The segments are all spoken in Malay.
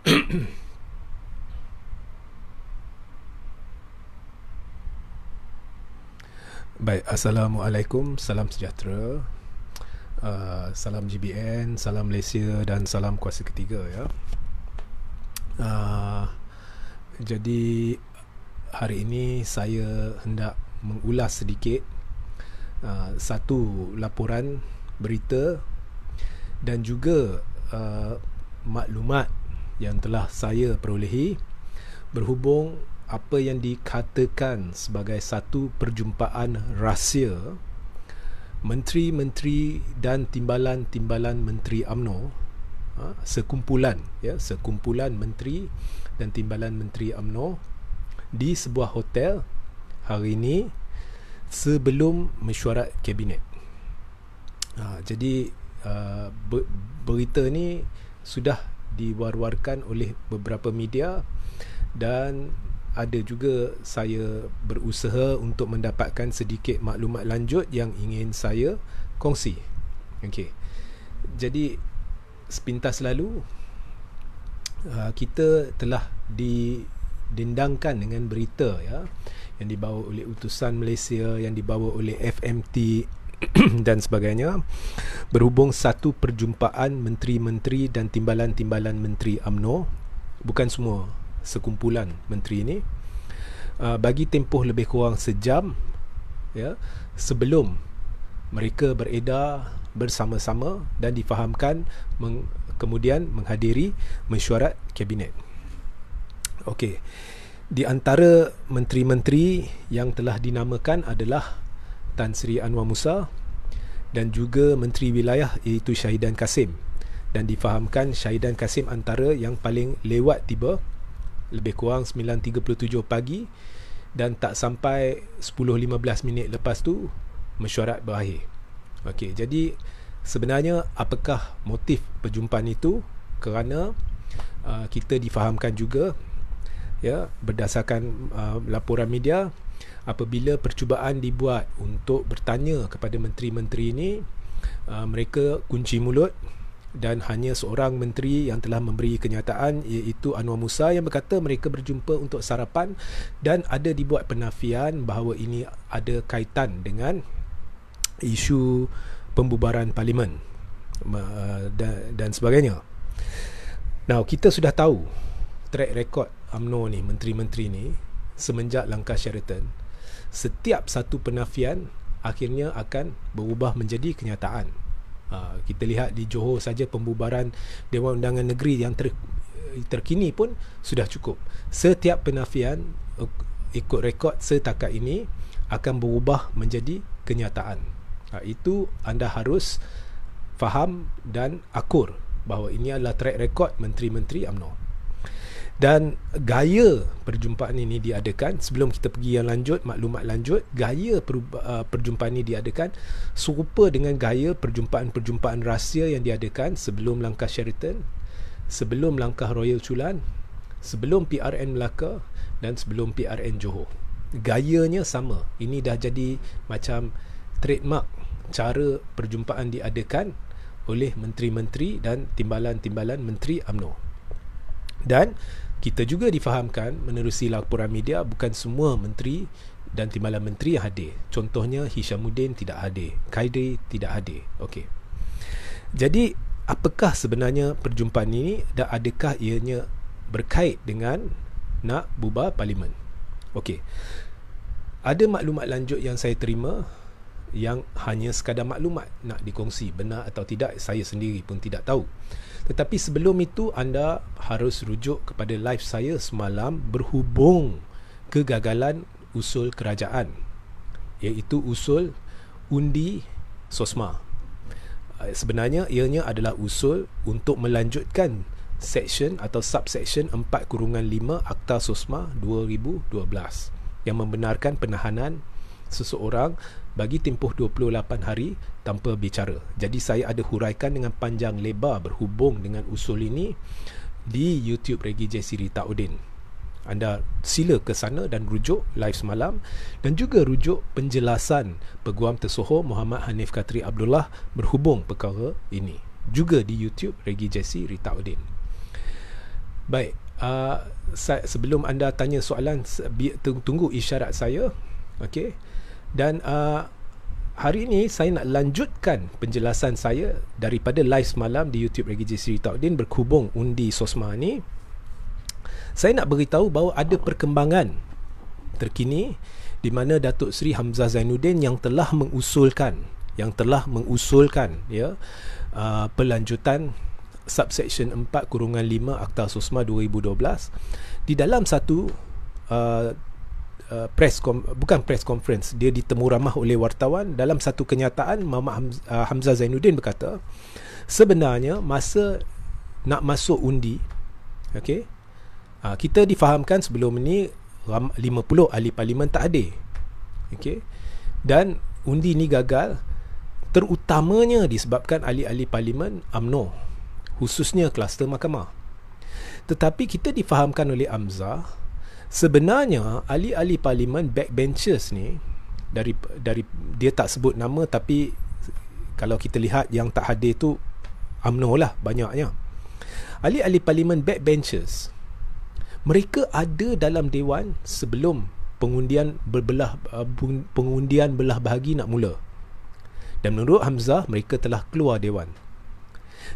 Baik, Assalamualaikum, salam sejahtera, salam GBN, salam Malaysia dan salam kuasa ketiga ya. Uh, jadi hari ini saya hendak mengulas sedikit satu laporan berita dan juga maklumat yang telah saya perolehi berhubung apa yang dikatakan sebagai satu perjumpaan rahsia menteri-menteri dan timbalan-timbalan menteri UMNO, sekumpulan menteri dan timbalan menteri UMNO di sebuah hotel hari ini sebelum mesyuarat kabinet. Jadi berita ni sudah diwar-warkan oleh beberapa media dan ada juga saya berusaha untuk mendapatkan sedikit maklumat lanjut yang ingin saya kongsi. Okey. Jadi sepintas lalu kita telah didendangkan dengan berita ya yang dibawa oleh utusan Malaysia, yang dibawa oleh FMT dan sebagainya berhubung satu perjumpaan menteri-menteri dan timbalan-timbalan menteri UMNO, bukan semua, sekumpulan menteri ini, bagi tempoh lebih kurang sejam ya sebelum mereka beredar bersama-sama dan difahamkan kemudian menghadiri mesyuarat kabinet. Okey. Di antara menteri-menteri yang telah dinamakan adalah Tan Sri Anwar Musa dan juga Menteri Wilayah iaitu Syahidan Kasim, dan difahamkan Syahidan Kasim antara yang paling lewat tiba, lebih kurang 9.37 pagi, dan tak sampai 10-15 minit lepas tu mesyuarat berakhir. Okey, jadi sebenarnya apakah motif perjumpaan itu? Kerana kita difahamkan juga ya berdasarkan laporan media, apabila percubaan dibuat untuk bertanya kepada menteri-menteri ini, mereka kunci mulut dan hanya seorang menteri yang telah memberi kenyataan iaitu Anwar Musa yang berkata mereka berjumpa untuk sarapan dan ada dibuat penafian bahawa ini ada kaitan dengan isu pembubaran parlimen dan sebagainya. Now, kita sudah tahu track record UMNO ni, menteri-menteri ni semenjak langkah Sheraton, setiap satu penafian akhirnya akan berubah menjadi kenyataan. Kita lihat di Johor saja pembubaran Dewan Undangan Negeri yang terkini pun sudah cukup. Setiap penafian ikut rekod setakat ini akan berubah menjadi kenyataan. Itu anda harus faham dan akur bahawa ini adalah track record menteri-menteri UMNO. Dan gaya perjumpaan ini diadakan, sebelum kita pergi yang lanjut, maklumat lanjut, gaya perjumpaan ini diadakan serupa dengan gaya perjumpaan-perjumpaan rahsia yang diadakan sebelum langkah Sheraton, sebelum langkah Royal Chulan, sebelum PRN Melaka dan sebelum PRN Johor. Gayanya sama. Ini dah jadi macam trademark cara perjumpaan diadakan oleh menteri-menteri dan timbalan-timbalan menteri UMNO. Dan kita juga difahamkan menerusi laporan media bukan semua menteri dan timbalan menteri yang hadir. Contohnya Hishamuddin tidak hadir, Khairi tidak hadir. Okey. Jadi apakah sebenarnya perjumpaan ini dan adakah ianya berkait dengan nak bubar parlimen? Okey. Ada maklumat lanjut yang saya terima yang hanya sekadar maklumat, nak dikongsi benar atau tidak saya sendiri pun tidak tahu. Tetapi sebelum itu anda harus rujuk kepada live saya semalam berhubung kegagalan usul kerajaan, iaitu usul undi SOSMA. Sebenarnya ianya adalah usul untuk melanjutkan section atau subsection 4/5 Akta SOSMA 2012 yang membenarkan penahanan seseorang bagi tempoh 28 hari tanpa bicara. Jadi saya ada huraikan dengan panjang lebar berhubung dengan usul ini di YouTube Regi JC Rita Udin. Anda sila ke sana dan rujuk live semalam, dan juga rujuk penjelasan Peguam Tersohor Muhammad Hanif Katri Abdullah berhubung perkara ini juga di YouTube Regi JC Rita Udin. Baik, sebelum anda tanya soalan, tunggu isyarat saya. Okey. Dan hari ini saya nak lanjutkan penjelasan saya daripada live semalam di YouTube Reggie Sri Taudin berhubung undi SOSMA ni. Saya nak beritahu bahawa ada perkembangan terkini di mana Datuk Seri Hamzah Zainuddin yang telah mengusulkan ya, pelanjutan subsection 4/5 Akta SOSMA 2012 di dalam satu bukan press conference, dia ditemu ramah oleh wartawan. Dalam satu kenyataan, Muhammad Hamzah Zainuddin berkata sebenarnya masa nak masuk undi, okey, kita difahamkan sebelum ni 50 ahli parlimen tak hadir, okey, dan undi ni gagal terutamanya disebabkan ahli-ahli parlimen UMNO, khususnya kluster mahkamah. Tetapi kita difahamkan oleh Hamzah, sebenarnya ahli-ahli parlimen backbenchers ni, dari dia tak sebut nama, tapi kalau kita lihat yang tak hadir tu UMNO lah banyaknya. Ahli-ahli parlimen backbenchers, mereka ada dalam dewan sebelum pengundian belah bahagi nak mula. Dan menurut Hamzah, mereka telah keluar dewan.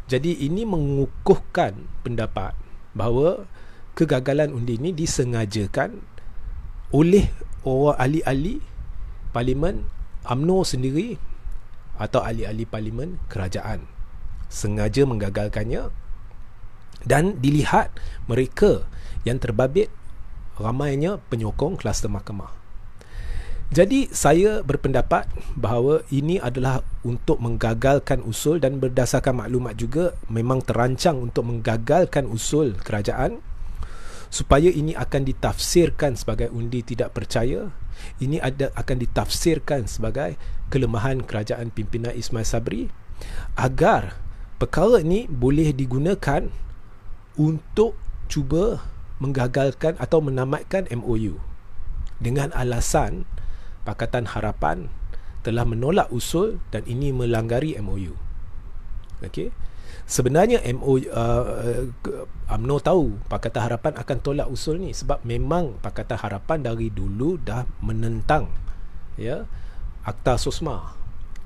Jadi ini mengukuhkan pendapat bahawa kegagalan undi ini disengajakan oleh orang ahli-ahli parlimen UMNO sendiri atau ahli-ahli parlimen kerajaan. Sengaja menggagalkannya, dan dilihat mereka yang terbabit ramainya penyokong kluster mahkamah. Jadi saya berpendapat bahawa ini adalah untuk menggagalkan usul, dan berdasarkan maklumat juga memang terancang untuk menggagalkan usul kerajaan supaya ini akan ditafsirkan sebagai undi tidak percaya. Ini akan ditafsirkan sebagai kelemahan kerajaan pimpinan Ismail Sabri, agar perkara ini boleh digunakan untuk cuba menggagalkan atau menamatkan MOU dengan alasan Pakatan Harapan telah menolak usul dan ini melanggari MOU. Okey. Sebenarnya UMNO tahu Pakatan Harapan akan tolak usul ni, sebab memang Pakatan Harapan dari dulu dah menentang ya Akta SOSMA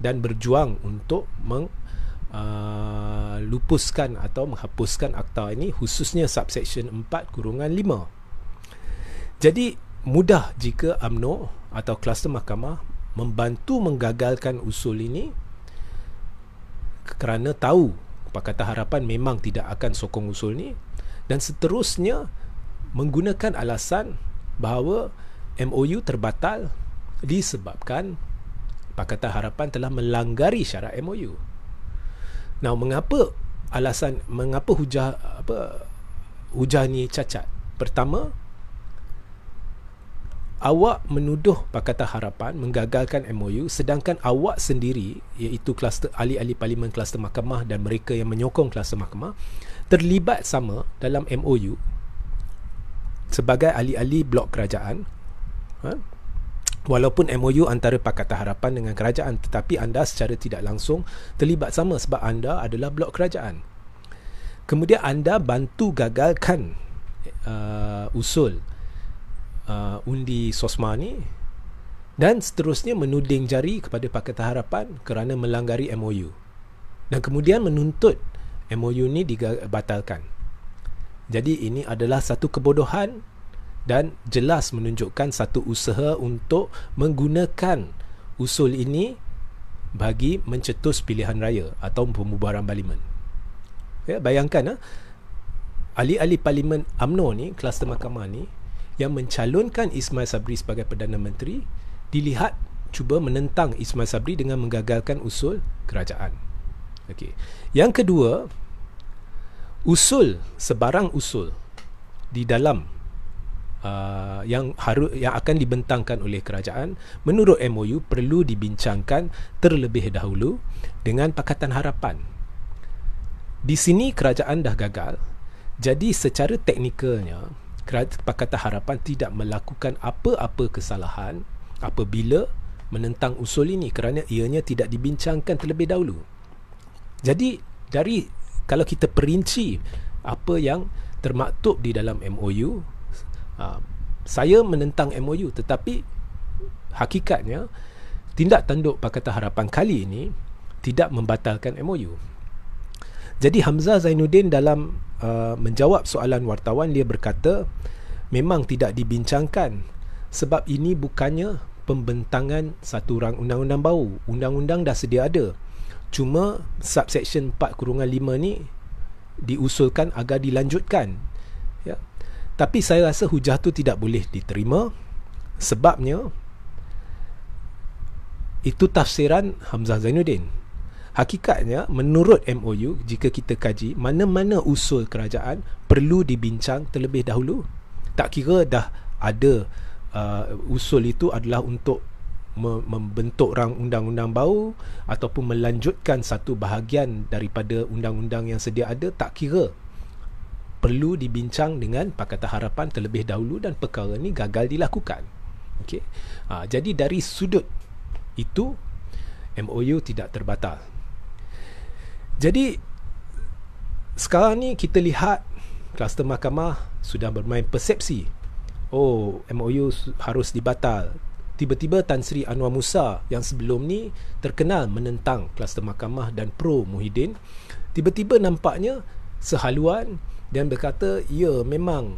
dan berjuang untuk lupuskan atau menghapuskan akta ini, khususnya subsection 4/5. Jadi mudah jika UMNO atau kluster mahkamah membantu menggagalkan usul ini, kerana tahu Pakatan Harapan memang tidak akan sokong usul ni, dan seterusnya menggunakan alasan bahawa MOU terbatal disebabkan Pakatan Harapan telah melanggari syarat MOU. Now, mengapa hujah ni cacat? Pertama, awak menuduh Pakatan Harapan menggagalkan MOU, sedangkan awak sendiri, iaitu kluster ahli-ahli parlimen kluster mahkamah dan mereka yang menyokong kluster mahkamah, terlibat sama dalam MOU sebagai ahli-ahli blok kerajaan. Walaupun MOU antara Pakatan Harapan dengan kerajaan, tetapi anda secara tidak langsung terlibat sama sebab anda adalah blok kerajaan. Kemudian anda bantu gagalkan usul undi SOSMA ni, dan seterusnya menuding jari kepada Pakatan Harapan kerana melanggari MOU, dan kemudian menuntut MOU ni dibatalkan. Jadi ini adalah satu kebodohan dan jelas menunjukkan satu usaha untuk menggunakan usul ini bagi mencetus pilihan raya atau pembubaran parlimen. Ya, bayangkan ahli-ahli parlimen UMNO ni, kluster mahkamah ni, yang mencalonkan Ismail Sabri sebagai Perdana Menteri, dilihat cuba menentang Ismail Sabri dengan menggagalkan usul kerajaan. Okey. Yang kedua, sebarang usul di dalam yang akan dibentangkan oleh kerajaan menurut MOU perlu dibincangkan terlebih dahulu dengan Pakatan Harapan. Di sini kerajaan dah gagal. Jadi secara teknikalnya Pakatan Harapan tidak melakukan apa-apa kesalahan apabila menentang usul ini, kerana ianya tidak dibincangkan terlebih dahulu. Jadi kalau kita perinci apa yang termaktub di dalam MOU. Saya menentang MOU, tetapi hakikatnya tindak tanduk Pakatan Harapan kali ini tidak membatalkan MOU. Jadi Hamzah Zainuddin dalam menjawab soalan wartawan, dia berkata memang tidak dibincangkan sebab ini bukannya pembentangan satu rang undang-undang baru. Undang-undang dah sedia ada. Cuma subsection 4/5 ni diusulkan agar dilanjutkan. Ya. Tapi saya rasa hujah tu tidak boleh diterima, sebabnya itu tafsiran Hamzah Zainuddin. Hakikatnya menurut MOU, jika kita kaji mana-mana usul kerajaan perlu dibincang terlebih dahulu. Tak kira dah ada usul itu adalah untuk membentuk rang undang-undang baru ataupun melanjutkan satu bahagian daripada undang-undang yang sedia ada, tak kira, perlu dibincang dengan Pakatan Harapan terlebih dahulu dan perkara ni gagal dilakukan. Okey. Jadi dari sudut itu MOU tidak terbatal. Jadi sekarang ni kita lihat kluster mahkamah sudah bermain persepsi. Oh, MOU harus dibatal. Tiba-tiba Tan Sri Anwar Musa yang sebelum ni terkenal menentang kluster mahkamah dan pro Muhyiddin, tiba-tiba nampaknya sehaluan dan berkata ya memang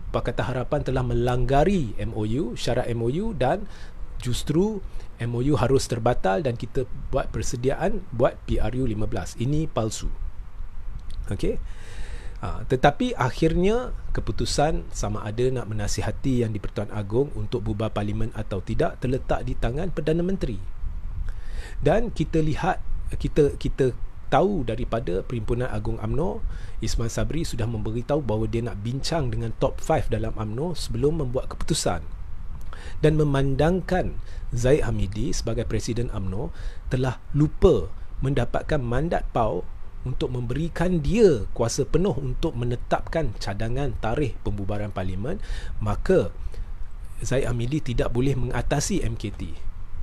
Pakatan Harapan telah melanggari MOU, syarat MOU, dan justru MOU harus terbatal dan kita buat persediaan buat PRU 15. Ini palsu. Okey. Tetapi akhirnya keputusan sama ada nak menasihati Yang di-Pertuan Agong untuk bubar parlimen atau tidak terletak di tangan Perdana Menteri. Dan kita lihat, kita tahu daripada Perhimpunan Agung UMNO, Ismail Sabri sudah memberitahu bahawa dia nak bincang dengan top 5 dalam UMNO sebelum membuat keputusan, dan memandangkan Zahid Hamidi sebagai Presiden UMNO telah lupa mendapatkan mandat PAU untuk memberikan dia kuasa penuh untuk menetapkan cadangan tarikh pembubaran parlimen, maka Zahid Hamidi tidak boleh mengatasi MKT.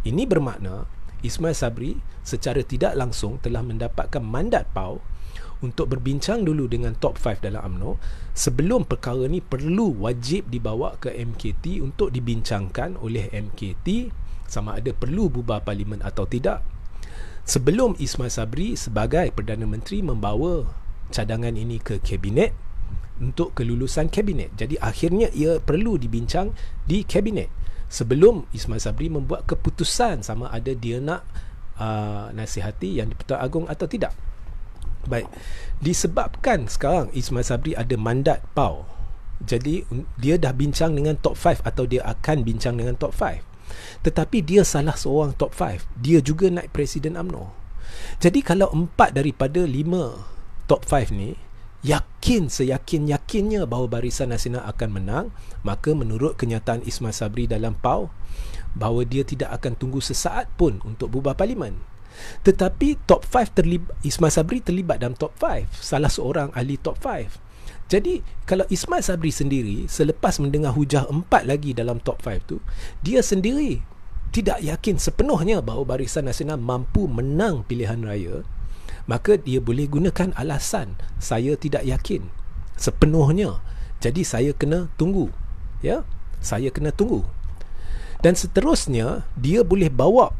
Ini bermakna Ismail Sabri secara tidak langsung telah mendapatkan mandat PAU untuk berbincang dulu dengan top 5 dalam UMNO sebelum perkara ni perlu wajib dibawa ke MKT untuk dibincangkan oleh MKT sama ada perlu bubar parlimen atau tidak, sebelum Ismail Sabri sebagai Perdana Menteri membawa cadangan ini ke Kabinet untuk kelulusan Kabinet. Jadi akhirnya ia perlu dibincang di Kabinet sebelum Ismail Sabri membuat keputusan sama ada dia nak nasihati Yang di-Pertuan Agong atau tidak. Baik, disebabkan sekarang Ismail Sabri ada mandat PAU, jadi dia dah bincang dengan top 5 atau dia akan bincang dengan top 5. Tetapi dia salah seorang top 5. Dia juga naik Presiden UMNO. Jadi kalau 4 daripada 5 top 5 ni seyakin-yakinnya bahawa Barisan Nasional akan menang, maka menurut kenyataan Ismail Sabri dalam PAU, bahawa dia tidak akan tunggu sesaat pun untuk bubar parlimen. Tetapi top 5 Ismail Sabri terlibat dalam top 5, salah seorang ahli top 5. Jadi kalau Ismail Sabri sendiri selepas mendengar hujah 4 lagi dalam top 5 tu, dia sendiri tidak yakin sepenuhnya bahawa Barisan Nasional mampu menang pilihan raya, maka dia boleh gunakan alasan saya tidak yakin sepenuhnya, jadi saya kena tunggu. Ya, saya kena tunggu. Dan seterusnya dia boleh bawa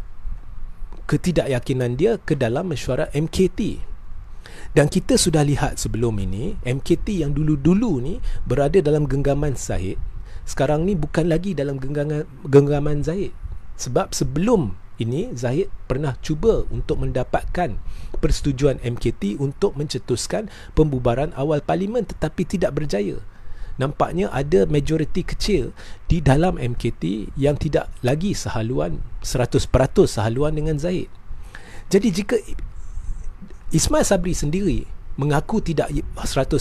ketidakyakinan dia ke dalam mesyuarat MKT. Dan kita sudah lihat sebelum ini, MKT yang dulu-dulu ni berada dalam genggaman Zahid, sekarang ni bukan lagi dalam genggaman Zahid. Sebab sebelum ini Zahid pernah cuba untuk mendapatkan persetujuan MKT untuk mencetuskan pembubaran awal parlimen, tetapi tidak berjaya. Nampaknya ada majoriti kecil di dalam MKT yang tidak lagi sehaluan 100% sehaluan dengan Zahid. Jadi jika Ismail Sabri sendiri mengaku tidak 100%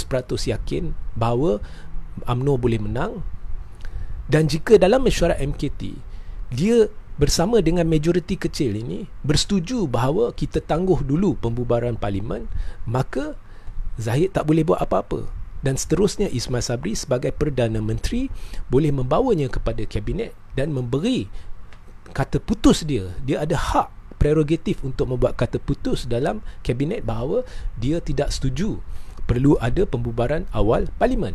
yakin bahawa UMNO boleh menang, dan jika dalam mesyuarat MKT dia bersama dengan majoriti kecil ini bersetuju bahawa kita tangguh dulu pembubaran parlimen, maka Zahid tak boleh buat apa-apa. Dan seterusnya Ismail Sabri sebagai Perdana Menteri boleh membawanya kepada Kabinet dan memberi kata putus dia. Dia ada hak prerogatif untuk membuat kata putus dalam Kabinet bahawa dia tidak setuju perlu ada pembubaran awal parlimen.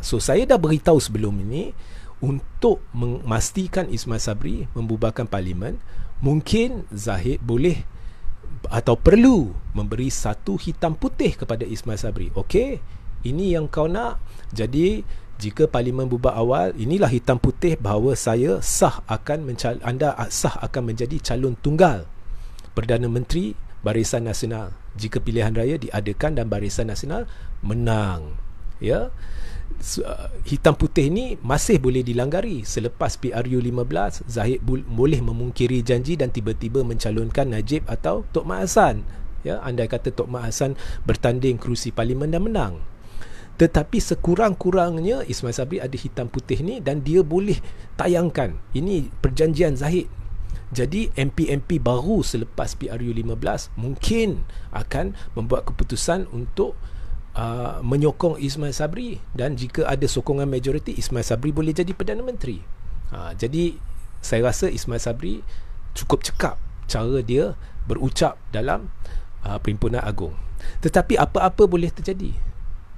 So saya dah beritahu sebelum ini, untuk memastikan Ismail Sabri membubarkan parlimen, mungkin Zahid boleh atau perlu memberi satu hitam putih kepada Ismail Sabri. Okey, ini yang kau nak. Jadi jika parlimen bubar awal, inilah hitam putih bahawa anda sah akan menjadi calon tunggal Perdana Menteri Barisan Nasional jika pilihan raya diadakan dan Barisan Nasional menang. Ya, hitam putih ni masih boleh dilanggari. Selepas PRU 15, Zahid boleh memungkiri janji dan tiba-tiba mencalonkan Najib atau Tok Mat Hassan. Ya, andai kata Tok Mat Hassan bertanding kerusi parlimen dan menang. Tetapi sekurang-kurangnya Ismail Sabri ada hitam putih ni dan dia boleh tayangkan. Ini perjanjian Zahid. Jadi MP-MP baru selepas PRU 15 mungkin akan membuat keputusan untuk menyokong Ismail Sabri, dan jika ada sokongan majoriti, Ismail Sabri boleh jadi Perdana Menteri. Jadi saya rasa Ismail Sabri cukup cekap cara dia berucap dalam Perhimpunan Agung. Tetapi apa-apa boleh terjadi.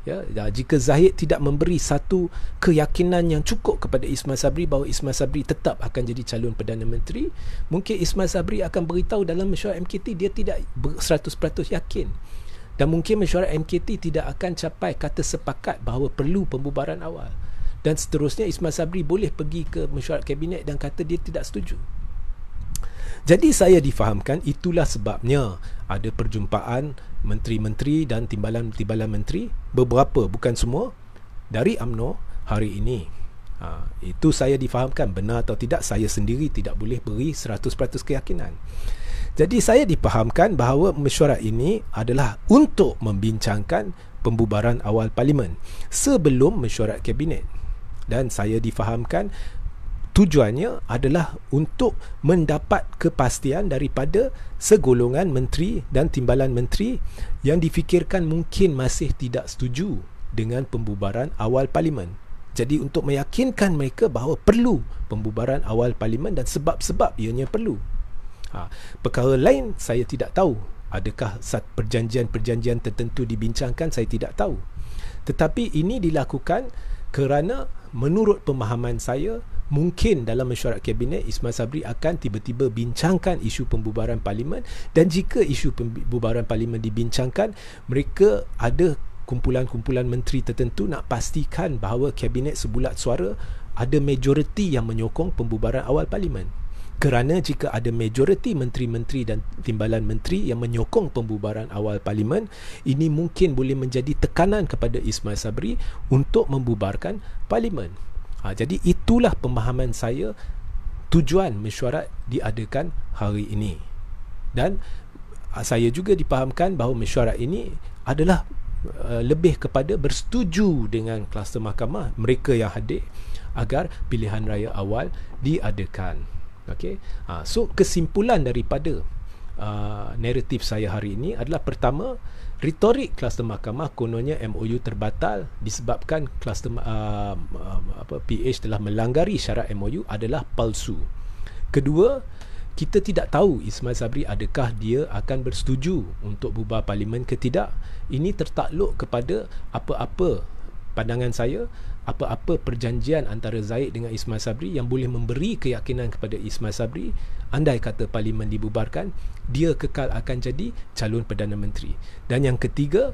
Ya, jika Zahid tidak memberi satu keyakinan yang cukup kepada Ismail Sabri bahawa Ismail Sabri tetap akan jadi calon Perdana Menteri, mungkin Ismail Sabri akan beritahu dalam mesyuarat MKT dia tidak 100% yakin. Dan mungkin mesyuarat MKT tidak akan capai kata sepakat bahawa perlu pembubaran awal. Dan seterusnya Ismail Sabri boleh pergi ke mesyuarat kabinet dan kata dia tidak setuju. Jadi saya difahamkan itulah sebabnya ada perjumpaan menteri-menteri dan timbalan-timbalan menteri, beberapa, bukan semua, dari UMNO hari ini. Itu saya difahamkan. Benar atau tidak, saya sendiri tidak boleh beri 100% keyakinan. Jadi saya difahamkan bahawa mesyuarat ini adalah untuk membincangkan pembubaran awal parlimen sebelum mesyuarat kabinet. Dan saya difahamkan tujuannya adalah untuk mendapat kepastian daripada segolongan menteri dan timbalan menteri yang difikirkan mungkin masih tidak setuju dengan pembubaran awal parlimen. Jadi untuk meyakinkan mereka bahawa perlu pembubaran awal parlimen dan sebab-sebab ianya perlu. Perkara lain saya tidak tahu. Adakah perjanjian-perjanjian tertentu dibincangkan, saya tidak tahu. Tetapi ini dilakukan kerana menurut pemahaman saya, mungkin dalam mesyuarat kabinet Ismail Sabri akan tiba-tiba bincangkan isu pembubaran parlimen, dan jika isu pembubaran parlimen dibincangkan, mereka ada kumpulan-kumpulan menteri tertentu nak pastikan bahawa kabinet sebulat suara ada majoriti yang menyokong pembubaran awal parlimen. Kerana jika ada majoriti menteri-menteri dan timbalan menteri yang menyokong pembubaran awal parlimen, ini mungkin boleh menjadi tekanan kepada Ismail Sabri untuk membubarkan parlimen. Jadi itulah pemahaman saya tujuan mesyuarat diadakan hari ini. Dan saya juga dipahamkan bahawa mesyuarat ini adalah lebih kepada bersetuju dengan kluster mahkamah, mereka yang hadir, agar pilihan raya awal diadakan. Okay. So kesimpulan daripada naratif saya hari ini adalah, pertama, retorik kluster mahkamah kononnya MOU terbatal disebabkan kluster PH telah melanggari syarat MOU adalah palsu. Kedua, kita tidak tahu Ismail Sabri adakah dia akan bersetuju untuk bubar parlimen ke tidak. Ini tertakluk kepada apa-apa pandangan saya, apa-apa perjanjian antara Zahid dengan Ismail Sabri yang boleh memberi keyakinan kepada Ismail Sabri, andai kata parlimen dibubarkan, dia kekal akan jadi calon Perdana Menteri. Dan yang ketiga,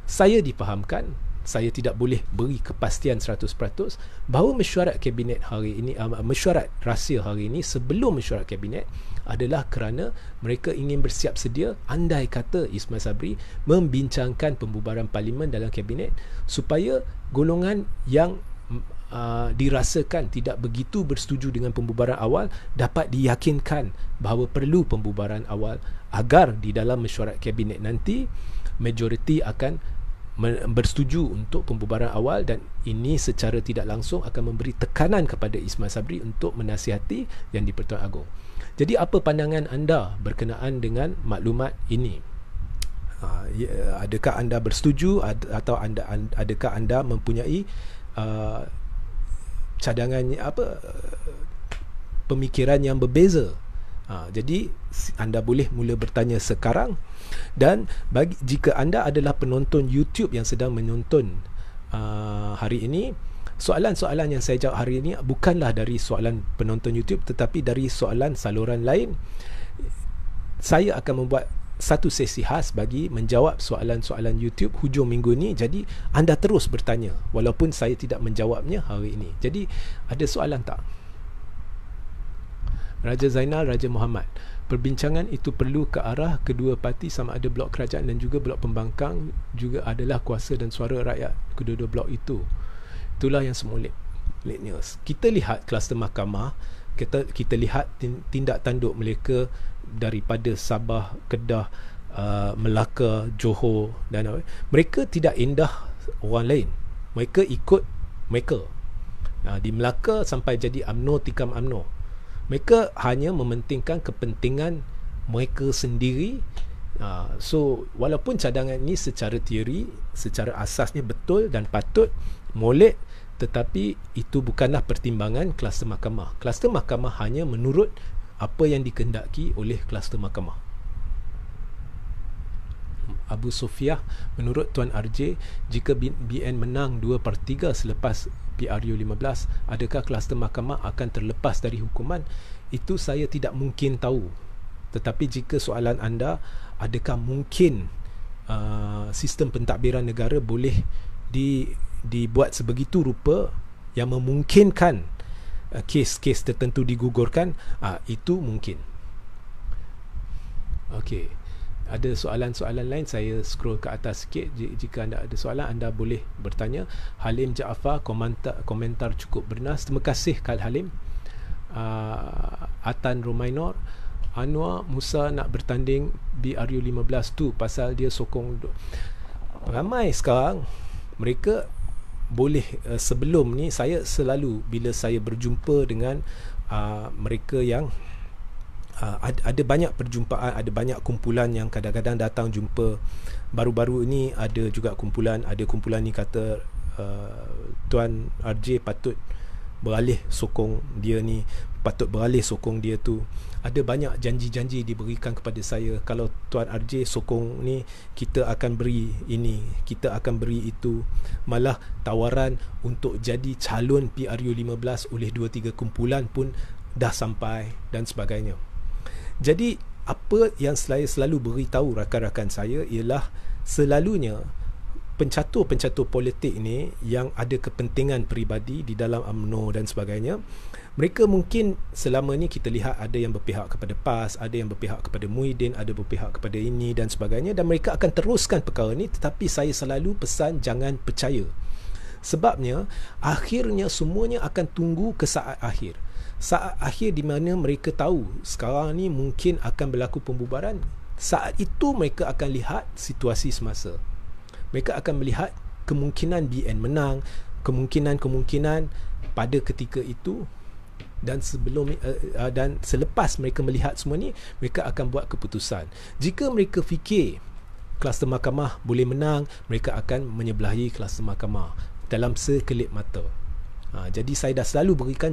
saya difahamkan, saya tidak boleh beri kepastian 100% bahawa mesyuarat kabinet hari ini, mesyuarat rahsia hari ini sebelum mesyuarat kabinet adalah kerana mereka ingin bersiap sedia andai kata Ismail Sabri membincangkan pembubaran parlimen dalam kabinet, supaya golongan yang dirasakan tidak begitu bersetuju dengan pembubaran awal dapat diyakinkan bahawa perlu pembubaran awal, agar di dalam mesyuarat kabinet nanti majoriti akan bersetuju untuk pembubaran awal, dan ini secara tidak langsung akan memberi tekanan kepada Ismail Sabri untuk menasihati Yang di-Pertuan Agong. Jadi apa pandangan anda berkenaan dengan maklumat ini? Adakah anda bersetuju atau adakah anda mempunyai cadangan pemikiran yang berbeza Jadi anda boleh mula bertanya sekarang. Dan jika anda adalah penonton YouTube yang sedang menonton hari ini, soalan-soalan yang saya jawab hari ini bukanlah dari soalan penonton YouTube, tetapi dari soalan saluran lain. Saya akan membuat satu sesi khas bagi menjawab soalan-soalan YouTube hujung minggu ni. Jadi anda terus bertanya walaupun saya tidak menjawabnya hari ini. Jadi ada soalan tak? Raja Zainal, Raja Muhammad, perbincangan itu perlu ke arah kedua parti sama ada blok kerajaan dan juga blok pembangkang juga adalah kuasa dan suara rakyat kedua-dua blok itu. Itulah yang semua late news. Kita lihat kluster mahkamah, kita lihat tindak tanduk mereka daripada Sabah, Kedah, Melaka, Johor dan mereka tidak indah orang lain. Mereka ikut mereka. Di Melaka sampai jadi UMNO tikam UMNO. Mereka hanya mementingkan kepentingan mereka sendiri. So walaupun cadangan ini secara teori, secara asasnya betul dan patut molek, tetapi itu bukanlah pertimbangan kluster mahkamah. Kluster mahkamah hanya menurut apa yang dikehendaki oleh kluster mahkamah. Abu Sofiah, menurut Tuan RJ, jika BN menang 2/3 selepas PRU 15, adakah kluster mahkamah akan terlepas dari hukuman? Itu saya tidak mungkin tahu. Tetapi jika soalan anda, adakah mungkin sistem pentadbiran negara boleh dibuat sebegitu rupa yang memungkinkan kes-kes tertentu digugurkan, itu mungkin. Okey. Ada soalan-soalan lain, saya scroll ke atas sikit. Jika anda ada soalan, anda boleh bertanya. Halim Jaafar, komentar cukup bernas. Terima kasih Kal Halim. Atan Romainor, Anwar Musa nak bertanding BRU 15 tu pasal dia sokong. Ramai sekarang mereka boleh, sebelum ni saya selalu bila saya berjumpa dengan mereka yang ada banyak perjumpaan, ada banyak kumpulan yang kadang-kadang datang jumpa. Baru-baru ini ada juga kumpulan ni kata Tuan RJ patut beralih sokong dia ni, patut beralih sokong dia tu. Ada banyak janji-janji diberikan kepada saya, kalau Tuan RJ sokong ni, kita akan beri ini, kita akan beri itu. Malah tawaran untuk jadi calon PRU 15 oleh 2-3 kumpulan pun dah sampai dan sebagainya. Jadi apa yang saya selalu beritahu rakan-rakan saya ialah, selalunya pencatur-pencatur politik ni yang ada kepentingan peribadi di dalam UMNO dan sebagainya, mereka mungkin selama ni kita lihat ada yang berpihak kepada PAS, ada yang berpihak kepada Muhyiddin, ada berpihak kepada ini dan sebagainya, dan mereka akan teruskan perkara ni. Tetapi saya selalu pesan jangan percaya. Sebabnya akhirnya semuanya akan tunggu ke saat akhir. Saat akhir di mana mereka tahu sekarang ni mungkin akan berlaku pembubaran. Saat itu mereka akan lihat situasi semasa. Mereka akan melihat kemungkinan BN menang, kemungkinan pada ketika itu, dan sebelum dan selepas mereka melihat semua ni, mereka akan buat keputusan. Jika mereka fikir kluster mahkamah boleh menang, mereka akan menyebelahi kluster mahkamah dalam sekelip mata. Jadi saya dah selalu berikan,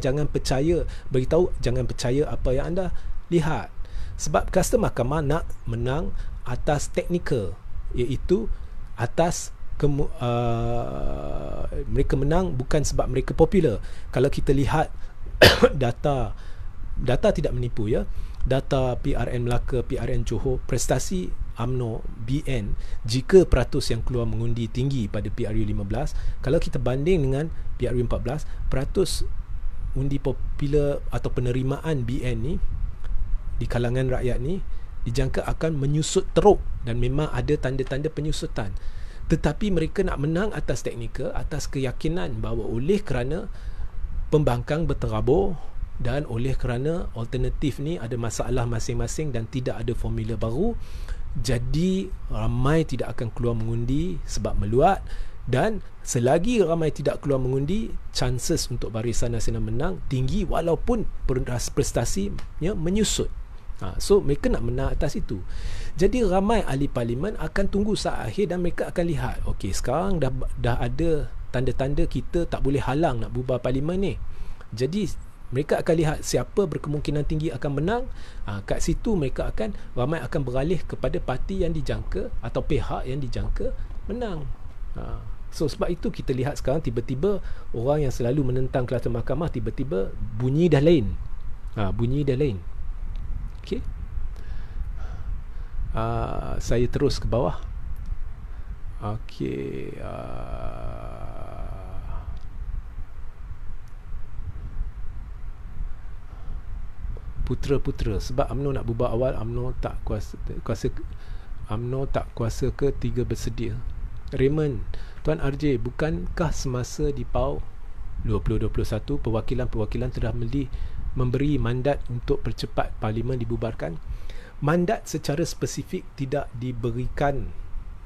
beritahu jangan percaya apa yang anda lihat. Sebab kluster mahkamah nak menang atas teknikal, iaitu atas mereka menang bukan sebab mereka popular. Kalau kita lihat data tidak menipu ya, data PRN Melaka, PRN Johor, prestasi UMNO, BN, jika peratus yang keluar mengundi tinggi pada PRU 15, kalau kita banding dengan PRU 14, peratus undi popular atau penerimaan BN ni di kalangan rakyat ni dijangka akan menyusut teruk, dan memang ada tanda-tanda penyusutan. Tetapi mereka nak menang atas teknikal, atas keyakinan bahawa oleh kerana pembangkang berterabur dan oleh kerana alternatif ni ada masalah masing-masing dan tidak ada formula baru, jadi ramai tidak akan keluar mengundi sebab meluat. Dan selagi ramai tidak keluar mengundi, chances untuk Barisan Nasional menang tinggi walaupun prestasinya menyusut. So mereka nak menang atas itu. Jadi ramai ahli parlimen akan tunggu saat akhir dan mereka akan lihat, okey, sekarang dah ada tanda-tanda kita tak boleh halang nak bubar parlimen ni. Jadi Mereka akan lihat siapa berkemungkinan tinggi akan menang. Kat situ mereka ramai akan beralih kepada parti yang dijangka atau pihak yang dijangka menang. So sebab itu kita lihat sekarang tiba-tiba orang yang selalu menentang kluster mahkamah tiba-tiba bunyi dah lain. Okey. Saya terus ke bawah. Okey. Putera-putera, sebab UMNO nak bubar awal, UMNO tak kuasa ke 3 bersedia. Raymond, Tuan RJ, bukankah semasa di PAU 2021 perwakilan-perwakilan telah memberi mandat untuk percepat parlimen dibubarkan? Mandat secara spesifik tidak diberikan.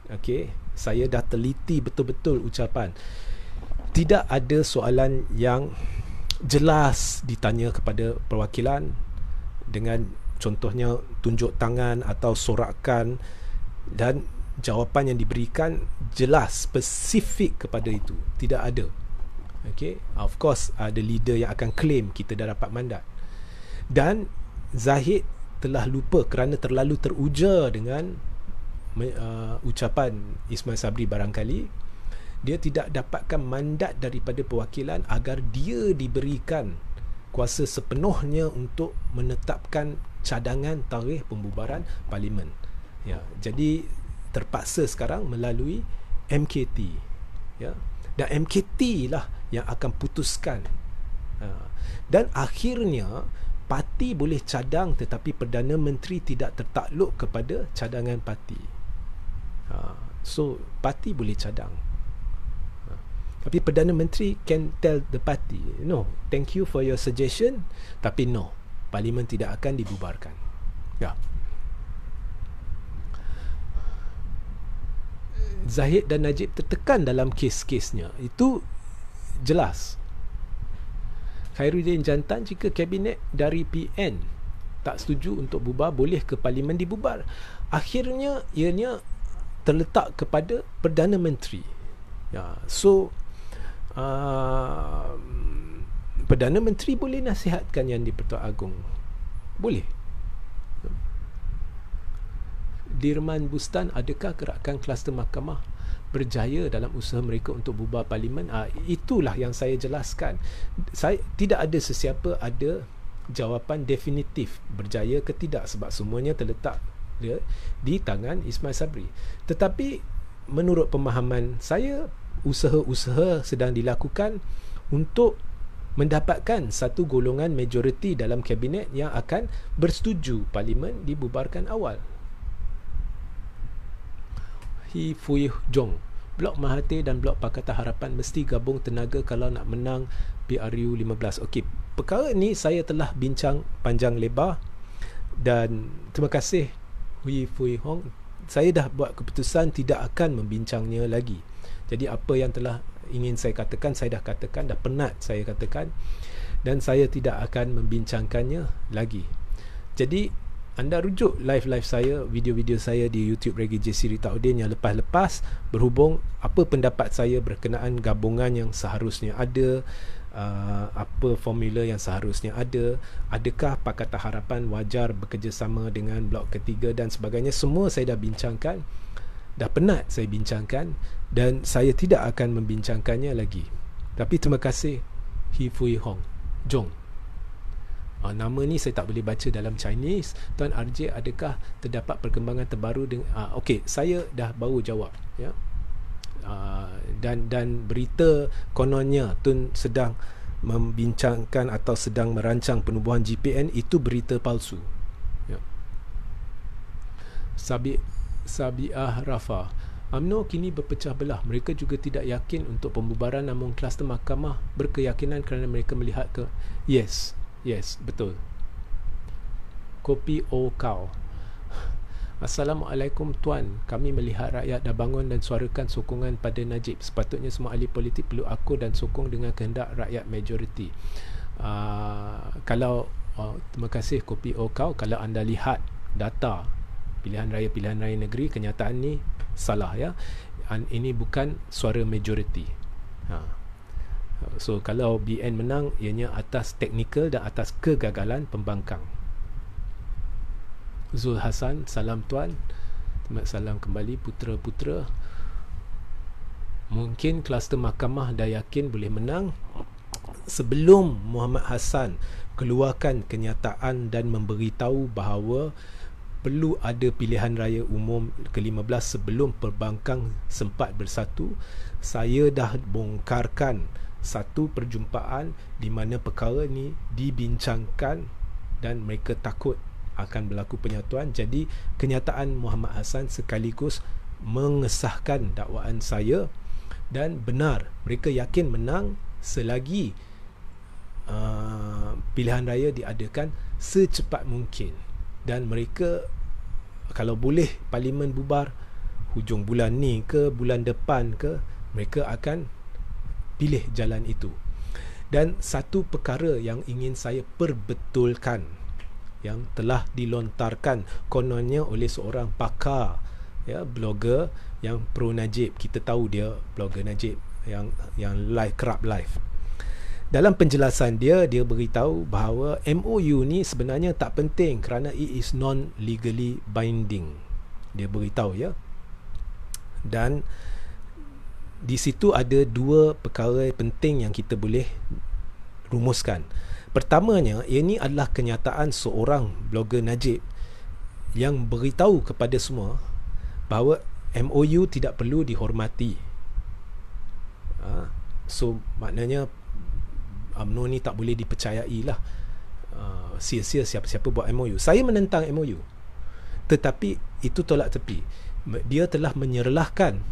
Okey, saya dah teliti betul-betul ucapan. Tidak ada soalan yang jelas ditanya kepada perwakilan dengan contohnya tunjuk tangan atau sorakan, dan jawapan yang diberikan jelas spesifik kepada itu. Tidak ada. Okay? Of course ada leader yang akan claim kita dah dapat mandat, dan Zahid telah lupa kerana terlalu teruja dengan ucapan Ismail Sabri. Barangkali dia tidak dapatkan mandat daripada perwakilan agar dia diberikan kuasa sepenuhnya untuk menetapkan cadangan tarikh pembubaran parlimen. Ya, jadi terpaksa sekarang melalui MKT. Ya, dan MKT lah yang akan putuskan. Dan akhirnya parti boleh cadang, tetapi Perdana Menteri tidak tertakluk kepada cadangan parti. So parti boleh cadang, tapi Perdana Menteri can tell the party, no, thank you for your suggestion, tapi no, parlimen tidak akan dibubarkan. Ya. Zahid dan Najib tertekan dalam kes-kesnya, itu jelas. Khairuddin Jantan, jika kabinet dari PN tak setuju untuk bubar, boleh ke parlimen dibubar? Akhirnya ianya terletak kepada Perdana Menteri. Ya, so Perdana Menteri boleh nasihatkan Yang di-Pertuan Agong, boleh. Dirman Bustan, adakah gerakan kluster mahkamah berjaya dalam usaha mereka untuk bubar parlimen? Itulah yang saya jelaskan. Saya tidak ada sesiapa ada jawapan definitif berjaya ke tidak, sebab semuanya terletak di tangan Ismail Sabri. Tetapi menurut pemahaman saya, usaha-usaha sedang dilakukan untuk mendapatkan satu golongan majoriti dalam kabinet yang akan bersetuju parlimen dibubarkan awal. Hi Fui Jong, Blok Mahathir dan Blok Pakatan Harapan mesti gabung tenaga kalau nak menang PRU 15. Okey, perkara ni saya telah bincang panjang lebar, dan terima kasih Hui Fui Hong. Saya dah buat keputusan tidak akan membincangnya lagi. Jadi apa yang telah ingin saya katakan, saya dah katakan, dah penat saya katakan, dan saya tidak akan membincangkannya lagi. Jadi anda rujuk live-live saya, video-video saya di YouTube Reggae JC Ritaudin yang lepas-lepas, berhubung apa pendapat saya berkenaan gabungan yang seharusnya ada, apa formula yang seharusnya ada, adakah Pakatan Harapan wajar bekerjasama dengan blok ketiga dan sebagainya. Semua saya dah bincangkan, dah penat saya bincangkan, dan saya tidak akan membincangkannya lagi. Tapi terima kasih Hi Fui Hong Jong. Nama ni saya tak boleh baca dalam Chinese. Tuan RJ, adakah terdapat perkembangan terbaru dengan okey, saya dah baru jawab, ya. Dan berita kononnya Tun sedang membincangkan atau sedang merancang penubuhan GPN, itu berita palsu, ya. Sabiah Rafa, UMNO kini berpecah belah. Mereka juga tidak yakin untuk pembubaran, namun kluster mahkamah berkeyakinan kerana mereka melihat ke Yes, betul. Kopi O Kau, Assalamualaikum Tuan, kami melihat rakyat dah bangun dan suarakan sokongan pada Najib. Sepatutnya semua ahli politik perlu akur dan sokong dengan kehendak rakyat majoriti. Terima kasih Kopi O Kau. Kalau anda lihat data pilihan raya negeri, kenyataan ni salah, ya. Ini bukan suara majoriti. So kalau BN menang, ianya atas teknikal dan atas kegagalan pembangkang. Zul Hasan, salam tuan. Salam kembali putera-putera. Mungkin kluster mahkamah dah yakin boleh menang sebelum Muhammad Hassan keluarkan kenyataan dan memberitahu bahawa perlu ada pilihan raya umum ke-15 sebelum perbankan sempat bersatu. Saya dah bongkarkan satu perjumpaan di mana perkara ni dibincangkan dan mereka takut akan berlaku penyatuan. Jadi kenyataan Muhammad Hassan sekaligus mengesahkan dakwaan saya, dan benar mereka yakin menang selagi pilihan raya diadakan secepat mungkin, dan mereka kalau boleh parlimen bubar hujung bulan ni ke bulan depan ke, mereka akan pilih jalan itu. Dan satu perkara yang ingin saya perbetulkan yang telah dilontarkan kononnya oleh seorang pakar, ya, blogger yang pro Najib. Kita tahu dia blogger Najib yang live, kerap live. Dalam penjelasan dia beritahu bahawa MOU ni sebenarnya tak penting kerana it is non-legally binding. Dia beritahu, ya. Dan di situ ada dua perkara penting yang kita boleh rumuskan. Pertamanya, ini adalah kenyataan seorang blogger Najib yang beritahu kepada semua bahawa MOU tidak perlu dihormati. So maknanya UMNO ni tak boleh dipercayai lah. Sia-sia siapa-siapa buat MOU. Saya menentang MOU, tetapi itu tolak tepi. Dia telah menyerlahkan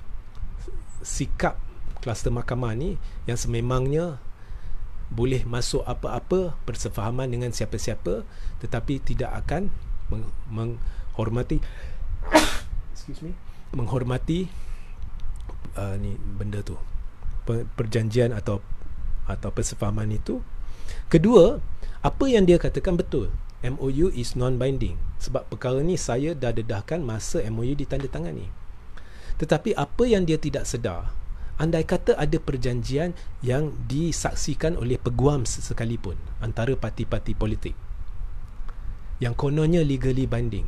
sikap kluster mahkamah ni yang sememangnya boleh masuk apa-apa persefahaman dengan siapa-siapa, tetapi tidak akan menghormati menghormati ni benda tu, perjanjian atau persefahaman itu. Kedua, apa yang dia katakan betul, MOU is non-binding. Sebab perkara ni saya dah dedahkan masa MOU ditandatangani. Tetapi apa yang dia tidak sedar, andai kata ada perjanjian yang disaksikan oleh peguam sekalipun antara parti-parti politik yang kononnya legally binding,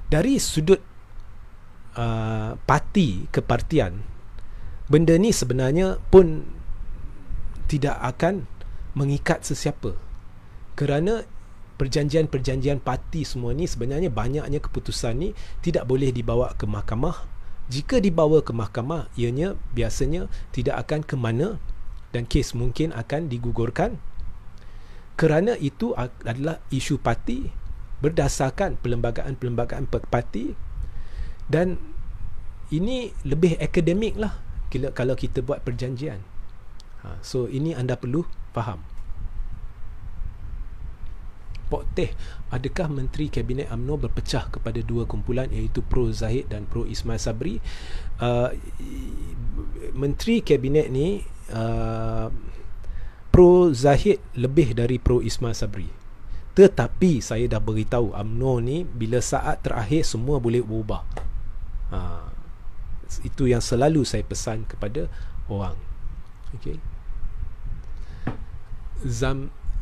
dari sudut parti kepartian, benda ni sebenarnya pun tidak akan mengikat sesiapa, kerana perjanjian-perjanjian parti semua ni sebenarnya banyaknya keputusan ni tidak boleh dibawa ke mahkamah. Jika dibawa ke mahkamah, ianya biasanya tidak akan ke mana dan kes mungkin akan digugurkan, kerana itu adalah isu parti berdasarkan perlembagaan parti. Dan ini lebih akademik lah kalau kita buat perjanjian. So ini anda perlu faham. Pok Teh, adakah Menteri Kabinet UMNO berpecah kepada dua kumpulan, iaitu Pro Zahid dan Pro Ismail Sabri? Menteri Kabinet ni Pro Zahid lebih dari Pro Ismail Sabri. Tetapi saya dah beritahu, UMNO ni bila saat terakhir semua boleh berubah. Itu yang selalu saya pesan kepada orang. Okay.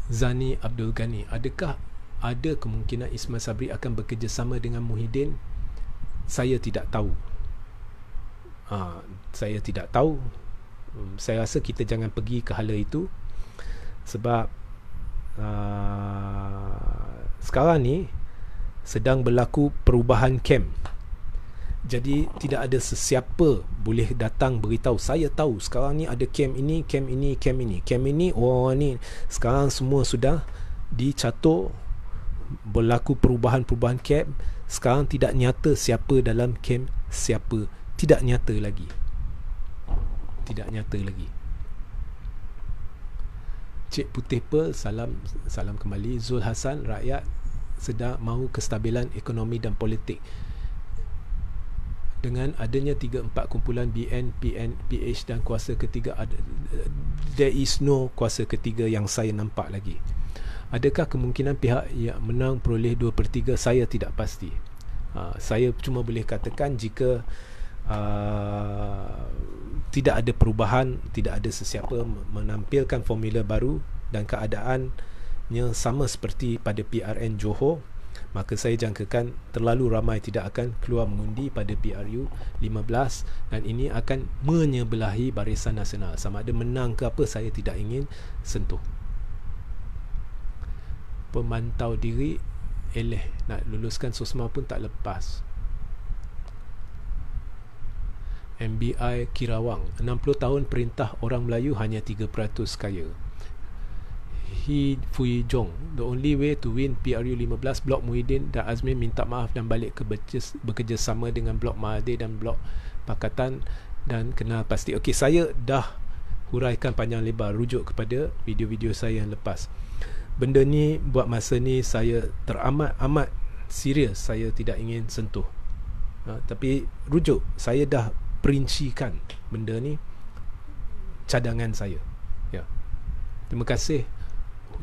Zani Abdul Ghani, adakah ada kemungkinan Ismail Sabri akan bekerjasama dengan Muhyiddin? Saya tidak tahu. Saya tidak tahu. Saya rasa kita jangan pergi ke hala itu, sebab sekarang ni sedang berlaku perubahan kem. Jadi tidak ada sesiapa boleh datang beritahu, saya tahu sekarang ni ada kem ini, kem ini, kem ini, kem ini, orang ni. Sekarang semua sudah dicatur, berlaku perubahan-perubahan kem. Sekarang tidak nyata siapa dalam kem siapa, tidak nyata lagi. Tidak nyata lagi. Cik Putih Pearl, salam kembali. Zul Hasan, rakyat sedang mahu kestabilan ekonomi dan politik. Dengan adanya 3-4 kumpulan BN, PN, PH dan kuasa ketiga, there is no kuasa ketiga yang saya nampak lagi. Adakah kemungkinan pihak yang menang peroleh 2/3? Saya tidak pasti. Saya cuma boleh katakan jika tidak ada perubahan, tidak ada sesiapa menampilkan formula baru dan keadaannya sama seperti pada PRN Johor, maka saya jangkakan terlalu ramai tidak akan keluar mengundi pada PRU 15 dan ini akan menyebelahi Barisan Nasional. Sama ada menang ke apa, saya tidak ingin sentuh. Pemantau diri eleh nak luluskan SOSMA pun tak lepas. MBI Kirawang, 60 tahun perintah orang Melayu hanya 3% kaya. He Fui Jong, the only way to win PRU 15, Blok Muhyiddin dan Azmin minta maaf dan balik ke bekerjasama dengan Blok Mahathir dan Blok Pakatan dan kenal pasti. Okey, saya dah huraikan panjang lebar, rujuk kepada video-video saya yang lepas. Benda ni buat masa ni saya teramat serius, saya tidak ingin sentuh. Tapi rujuk, saya dah perincikan benda ni, cadangan saya. Ya. Terima kasih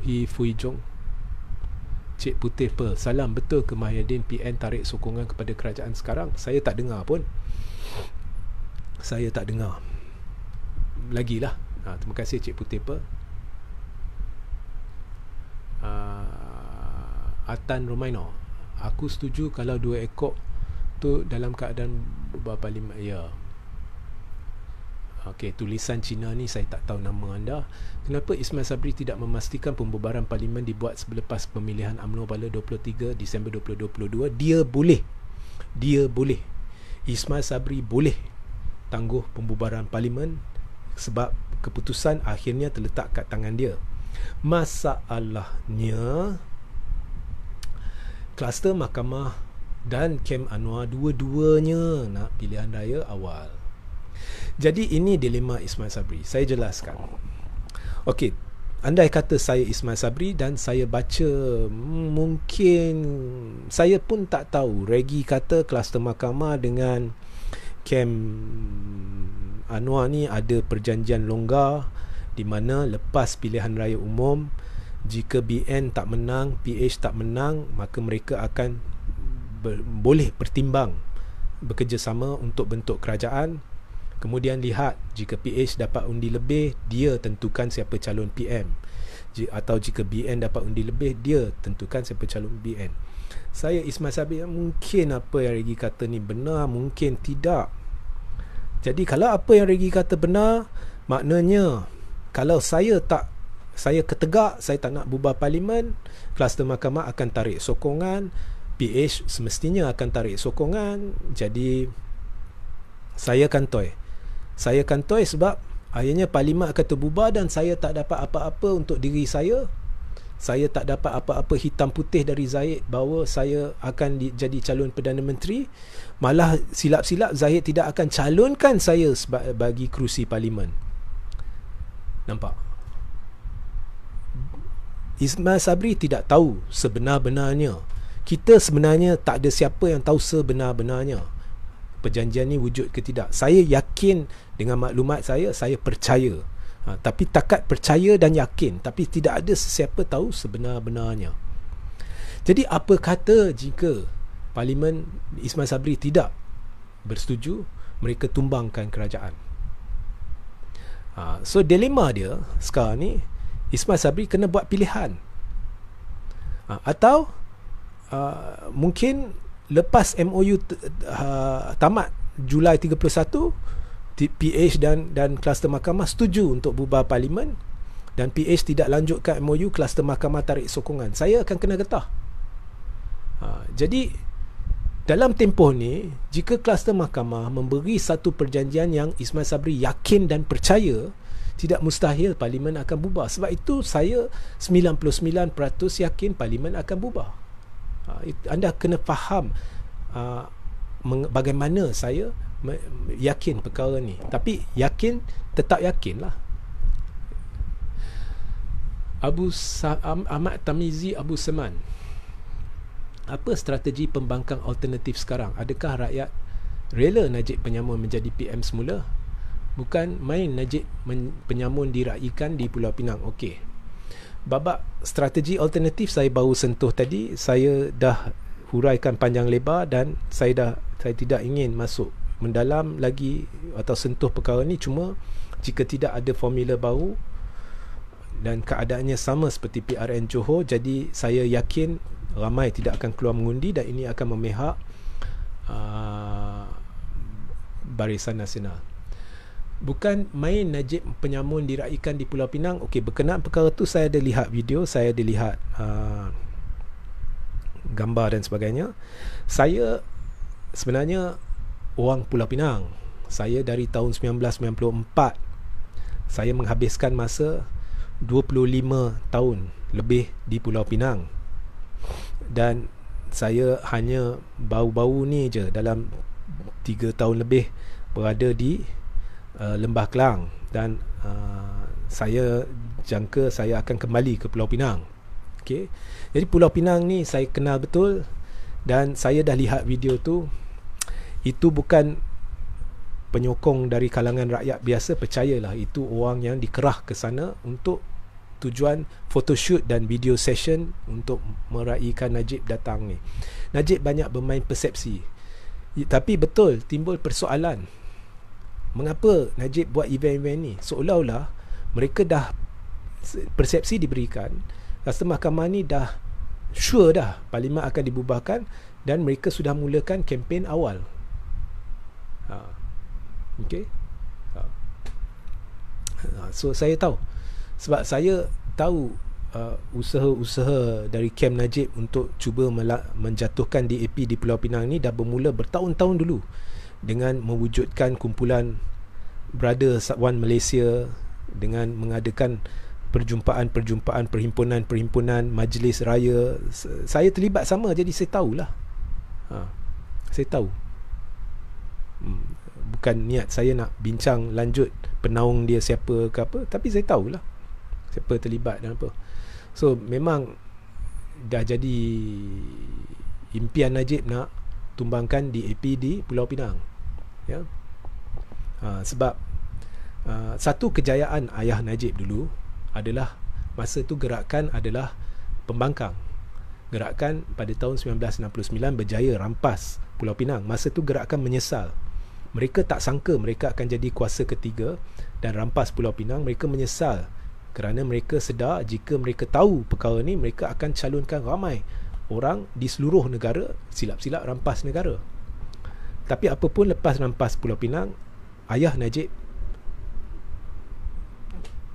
Hi Fui Jong. Cik Putih Pearl, salam, betul ke Mahyudin PN tarik sokongan kepada kerajaan sekarang? Saya tak dengar pun. Saya tak dengar lagilah. Terima kasih Cik Putih Pearl. Atan Romaino, aku setuju kalau 2 ekor tu dalam keadaan beberapa parlimen. Ya. Okey, tulisan Cina ni saya tak tahu nama anda. Kenapa Ismail Sabri tidak memastikan pembubaran parlimen dibuat selepas pemilihan UMNO pada 23 Disember 2022? Dia boleh. Ismail Sabri boleh tangguh pembubaran parlimen sebab keputusan akhirnya terletak kat tangan dia. Masalahnya kluster mahkamah dan Kem Anwar dua-duanya nak pilihan raya awal. Jadi ini dilema Ismail Sabri. Saya jelaskan. Okey, andai kata saya Ismail Sabri dan saya baca, mungkin saya pun tak tahu, Regi kata kluster mahkamah dengan Kem Anwar ni ada perjanjian longgar di mana lepas pilihan raya umum, jika BN tak menang, PH tak menang, maka mereka akan boleh pertimbang bekerjasama untuk bentuk kerajaan. Kemudian lihat, jika PH dapat undi lebih, dia tentukan siapa calon PM. Atau jika BN dapat undi lebih, dia tentukan siapa calon BN. Saya Ismail Sabri, mungkin apa yang Regi kata ni benar, mungkin tidak. Jadi kalau apa yang Regi kata benar, maknanya kalau saya ketegak, saya tak nak bubar parlimen, kluster mahkamah akan tarik sokongan, PH semestinya akan tarik sokongan. Jadi saya kantoi sebab akhirnya parlimen akan terbubar dan saya tak dapat apa-apa untuk diri saya. Saya tak dapat apa-apa hitam putih dari Zahid bahawa saya akan jadi calon Perdana Menteri. Malah silap-silap Zahid tidak akan calonkan saya bagi kerusi parlimen. Nampak? Ismail Sabri tidak tahu sebenar-benarnya. Kita sebenarnya tak ada siapa yang tahu sebenar-benarnya perjanjian ni wujud ke tidak. Saya yakin dengan maklumat saya percaya. Tapi takat percaya dan yakin, tapi tidak ada sesiapa tahu sebenar-benarnya. Jadi apa kata jika parlimen Ismail Sabri tidak bersetuju, mereka tumbangkan kerajaan? So dilema dia sekarang ni, Ismail Sabri kena buat pilihan. Atau mungkin lepas MOU tamat Julai 31, PH dan kluster mahkamah setuju untuk bubar parlimen dan PH tidak lanjutkan MOU, kluster mahkamah tarik sokongan, saya akan kena getah. Jadi dalam tempoh ni, jika kluster mahkamah memberi satu perjanjian yang Ismail Sabri yakin dan percaya, tidak mustahil parlimen akan bubar. Sebab itu saya 99% yakin parlimen akan bubar. Anda kena faham bagaimana saya yakin perkara ni. Tapi yakin, tetap yakin lah. Ahmad Tamizi Abu Seman, apa strategi pembangkang alternatif sekarang? Adakah rakyat rela Najib Penyamun menjadi PM semula? Bukan main Najib Penyamun diraihkan di Pulau Pinang. Okey, babak strategi alternatif saya baru sentuh tadi. Saya dah huraikan panjang lebar dan saya tidak ingin masuk mendalam lagi atau sentuh perkara ni, cuma jika tidak ada formula baru dan keadaannya sama seperti PRN Johor, jadi saya yakin ramai tidak akan keluar mengundi dan ini akan memihak Barisan Nasional. Bukan main Najib penyamun diraikan di Pulau Pinang. Okey, berkenaan perkara tu saya ada lihat video, saya ada lihat gambar dan sebagainya. Saya sebenarnya orang Pulau Pinang. Saya dari tahun 1994 saya menghabiskan masa 25 tahun lebih di Pulau Pinang. Dan saya hanya baru-baru ni je, dalam 3 tahun lebih berada di Lembah Kelang, dan saya jangka saya akan kembali ke Pulau Pinang. Okey. Jadi Pulau Pinang ni saya kenal betul, dan saya dah lihat video tu. Itu bukan penyokong dari kalangan rakyat biasa, percayalah, itu orang yang dikerah ke sana untuk tujuan photoshoot dan video session untuk meraihkan Najib datang ni. Najib banyak bermain persepsi. Tapi betul timbul persoalan, mengapa Najib buat event-event ni? Seolah-olah mereka dah, persepsi diberikan, rasa mahkamah ni dah sure dah parlimen akan dibubarkan, dan mereka sudah mulakan kempen awal. Okay. So saya tahu, sebab saya tahu usaha-usaha dari Kem Najib untuk cuba menjatuhkan DAP di Pulau Pinang ni dah bermula bertahun-tahun dulu, dengan mewujudkan kumpulan Brothers One Malaysia, dengan mengadakan perjumpaan-perjumpaan, perhimpunan-perhimpunan, majlis raya. Saya terlibat sama, jadi saya tahulah. Saya tahu. Bukan niat saya nak bincang lanjut penaung dia siapa ke apa, tapi saya tahulah siapa terlibat dan apa. So memang dah jadi impian Najib nak tumbangkan DAP di Pulau Pinang, ya. Sebab satu kejayaan ayah Najib dulu adalah, masa tu gerakan adalah pembangkang. Gerakan pada tahun 1969 berjaya rampas Pulau Pinang. Masa tu gerakan menyesal. Mereka tak sangka mereka akan jadi kuasa ketiga dan rampas Pulau Pinang. Mereka menyesal kerana mereka sedar jika mereka tahu perkara ni, mereka akan calonkan ramai orang di seluruh negara, silap-silap rampas negara. Tapi apapun, lepas rampas Pulau Pinang, ayah Najib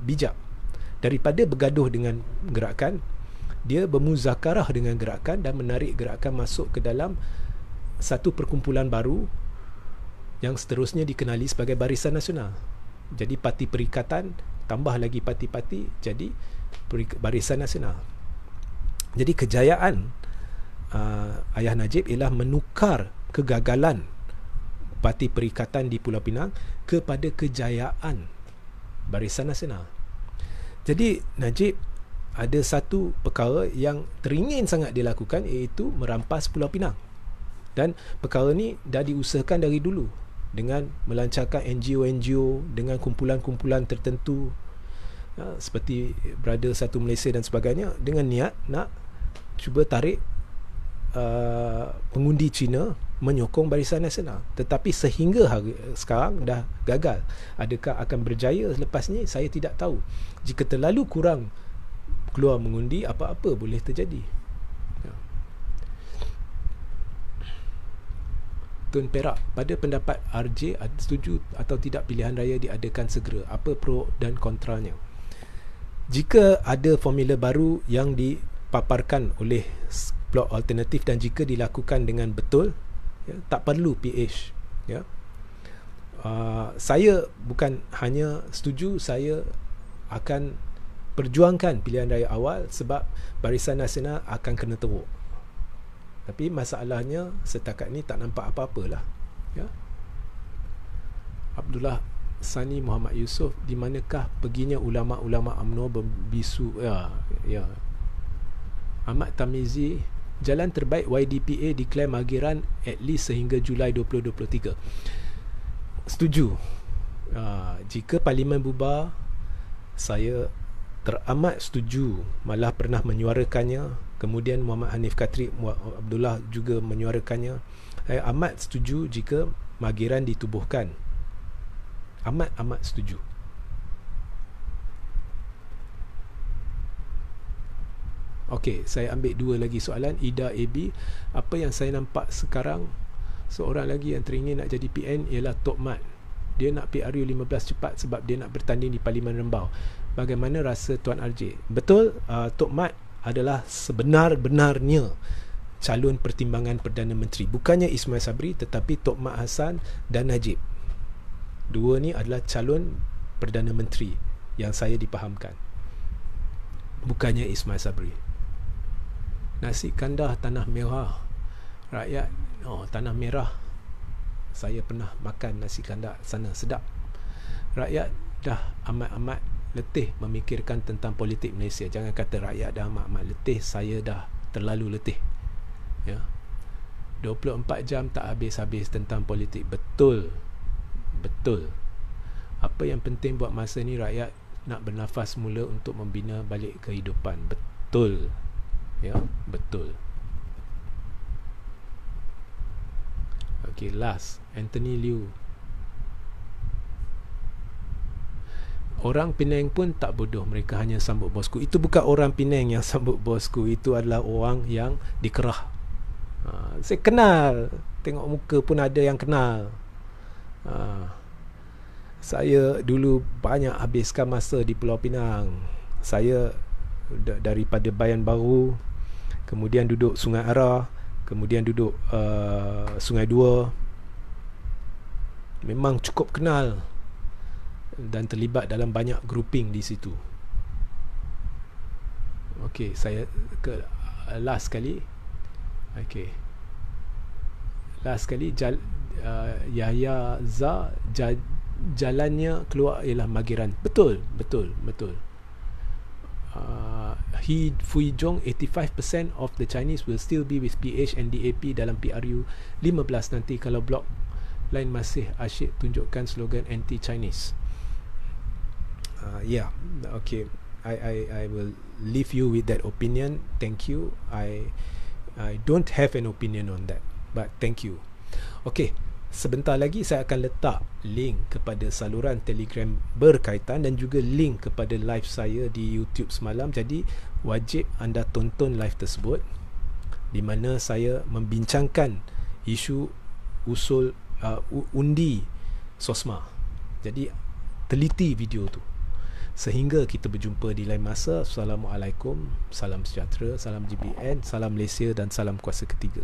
bijak. Daripada bergaduh dengan gerakan, dia bermuzakarah dengan gerakan dan menarik gerakan masuk ke dalam satu perkumpulan baru yang seterusnya dikenali sebagai Barisan Nasional. Jadi parti perikatan tambah lagi parti-parti, jadi Barisan Nasional. Jadi kejayaan ayah Najib ialah menukar kegagalan parti perikatan di Pulau Pinang kepada kejayaan Barisan Nasional. Jadi Najib ada satu perkara yang teringin sangat dilakukan, iaitu merampas Pulau Pinang. Dan perkara ni dah diusahakan dari dulu, dengan melancarkan NGO-NGO, dengan kumpulan-kumpulan tertentu, seperti Brother Satu Malaysia dan sebagainya, dengan niat nak cuba tarik pengundi Cina menyokong Barisan Nasional. Tetapi sehingga hari sekarang dah gagal. Adakah akan berjaya selepas ni? Saya tidak tahu. Jika terlalu kurang keluar mengundi, apa-apa boleh terjadi. Tun Perak, pada pendapat RJ, setuju atau tidak pilihan raya diadakan segera? Apa pro dan kontranya? Jika ada formula baru yang dipaparkan oleh blok alternatif dan jika dilakukan dengan betul, ya, tak perlu PH, ya. Saya bukan hanya setuju, saya akan perjuangkan pilihan raya awal sebab Barisan Nasional akan kena teruk. Tapi masalahnya setakat ni tak nampak apa-apalah, ya. Abdullah Sani Muhammad Yusof, di manakah perginya ulama-ulama UMNO berbisu? Ya. Ahmad Tamizi, jalan terbaik YDPA declare Margiran at least sehingga Julai 2023. Setuju. Jika parlimen bubar, saya teramat setuju, malah pernah menyuarakannya. Kemudian Muhammad Hanif Katrik Abdullah juga menyuarakannya. Saya amat setuju jika Mageran ditubuhkan. Amat setuju. Okey, saya ambil 2 lagi soalan. Ida AB, apa yang saya nampak sekarang, seorang lagi yang teringin nak jadi PN ialah Tok Mat. Dia nak PRU 15 cepat sebab dia nak bertanding di Parlimen Rembau. Bagaimana rasa Tuan RJ? Betul, Tok Mat adalah sebenar-benarnya calon pertimbangan Perdana Menteri. Bukannya Ismail Sabri, tetapi Tok Mat Hassan dan Najib. Dua ni adalah calon Perdana Menteri yang saya dipahamkan. Bukannya Ismail Sabri. Nasi kandah tanah merah. Rakyat, tanah merah. Saya pernah makan nasi kandah sana, sedap. Rakyat dah amat-amat letih memikirkan tentang politik Malaysia. Jangan kata rakyat dah amat-amat letih, saya dah terlalu letih. Ya. 24 jam tak habis-habis tentang politik. Betul. Apa yang penting buat masa ni, rakyat nak bernafas mula untuk membina balik kehidupan. Betul. Ya, betul. Okay, last, Anthony Liu. Orang Penang pun tak bodoh, mereka hanya sambut bosku. Itu bukan orang Penang yang sambut bosku, itu adalah orang yang dikerah. Saya kenal, tengok muka pun ada yang kenal. Saya dulu banyak habiskan masa di Pulau Pinang. Saya daripada Bayan Baru, kemudian duduk Sungai Ara, kemudian duduk Sungai Dua. Memang cukup kenal dan terlibat dalam banyak grouping di situ. Okey, saya ke last kali. Okey, last kali Yahya Za, jalannya keluar ialah Mageran. Betul. He Fui Jong, 85% of the Chinese will still be with PH and DAP dalam PRU 15 nanti kalau blok lain masih asyik tunjukkan slogan anti-Chinese. Yeah, okay. I will leave you with that opinion. Thank you. I don't have an opinion on that, but thank you. Okay, sebentar lagi saya akan letak link kepada saluran Telegram berkaitan dan juga link kepada live saya di YouTube semalam. Jadi wajib anda tonton live tersebut, di mana saya membincangkan isu usul undi SOSMA. Jadi teliti video tu. Sehingga kita berjumpa di lain masa. Assalamualaikum, salam sejahtera, salam GBN, salam Malaysia dan salam kuasa ketiga.